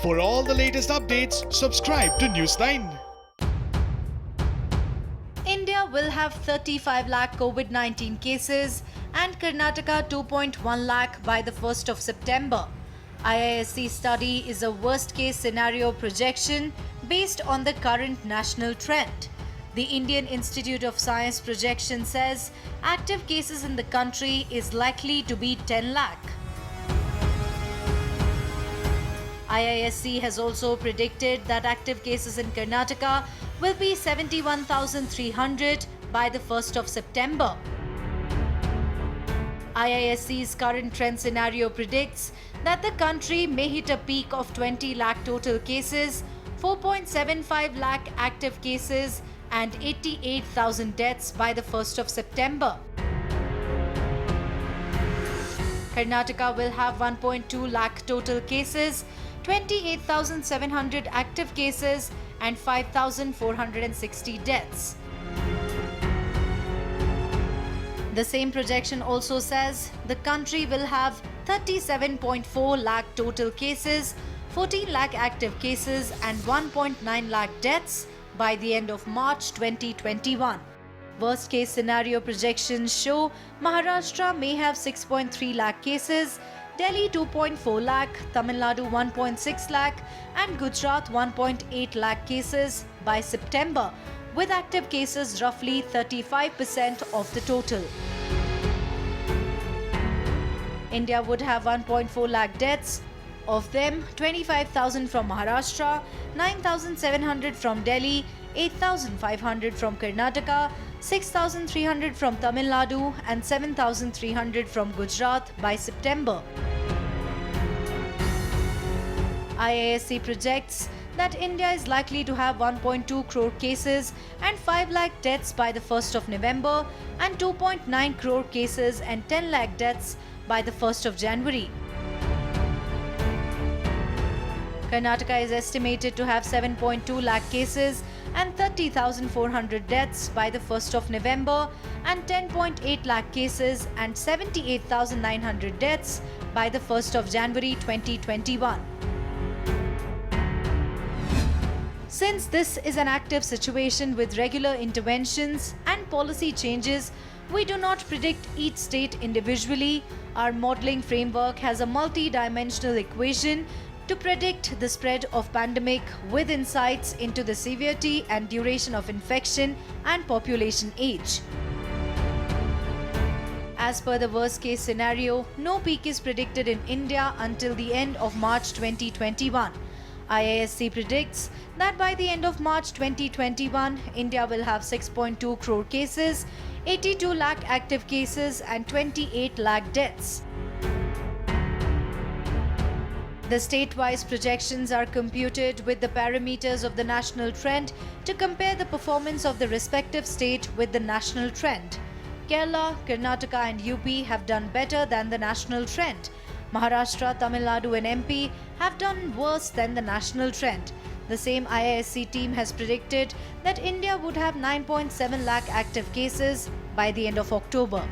For all the latest updates, subscribe to Newsline. India will have 35 lakh COVID-19 cases and Karnataka 2.1 lakh by the 1st of September. IISc study is a worst-case scenario projection based on the current national trend. The Indian Institute of Science projection says active cases in the country is likely to be 10 lakh. IISc has also predicted that active cases in Karnataka will be 71,300 by the 1st of September. IISc's current trend scenario predicts that the country may hit a peak of 20 lakh total cases, 4.75 lakh active cases and 88,000 deaths by the 1st of September. Karnataka will have 1.2 lakh total cases, 28,700 active cases and 5,460 deaths. The same projection also says the country will have 37.4 lakh total cases, 14 lakh active cases and 1.9 lakh deaths by the end of March 2021. Worst case scenario projections show Maharashtra may have 6.3 lakh cases, Delhi 2.4 lakh, Tamil Nadu 1.6 lakh and Gujarat 1.8 lakh cases by September, with active cases roughly 35% of the total. India would have 1.4 lakh deaths, of them 25,000 from Maharashtra, 9,700 from Delhi, 8,500 from Karnataka, 6,300 from Tamil Nadu and 7,300 from Gujarat by September. IISc projects that India is likely to have 1.2 crore cases and 5 lakh deaths by the 1st of November and 2.9 crore cases and 10 lakh deaths by the 1st of January. Karnataka is estimated to have 7.2 lakh cases and 30,400 deaths by the 1st of November and 10.8 lakh cases and 78,900 deaths by the 1st of January 2021. Since this is an active situation with regular interventions and policy changes, we do not predict each state individually. Our modeling framework has a multi-dimensional equation to predict the spread of pandemic with insights into the severity and duration of infection and population age. As per the worst case scenario, no peak is predicted in India until the end of March 2021. IISc predicts that by the end of March 2021, India will have 6.2 crore cases, 82 lakh active cases and 28 lakh deaths. The state-wise projections are computed with the parameters of the national trend to compare the performance of the respective state with the national trend. Kerala, Karnataka and UP have done better than the national trend. Maharashtra, Tamil Nadu and MP have done worse than the national trend. The same IISc team has predicted that India would have 9.7 lakh active cases by the end of October.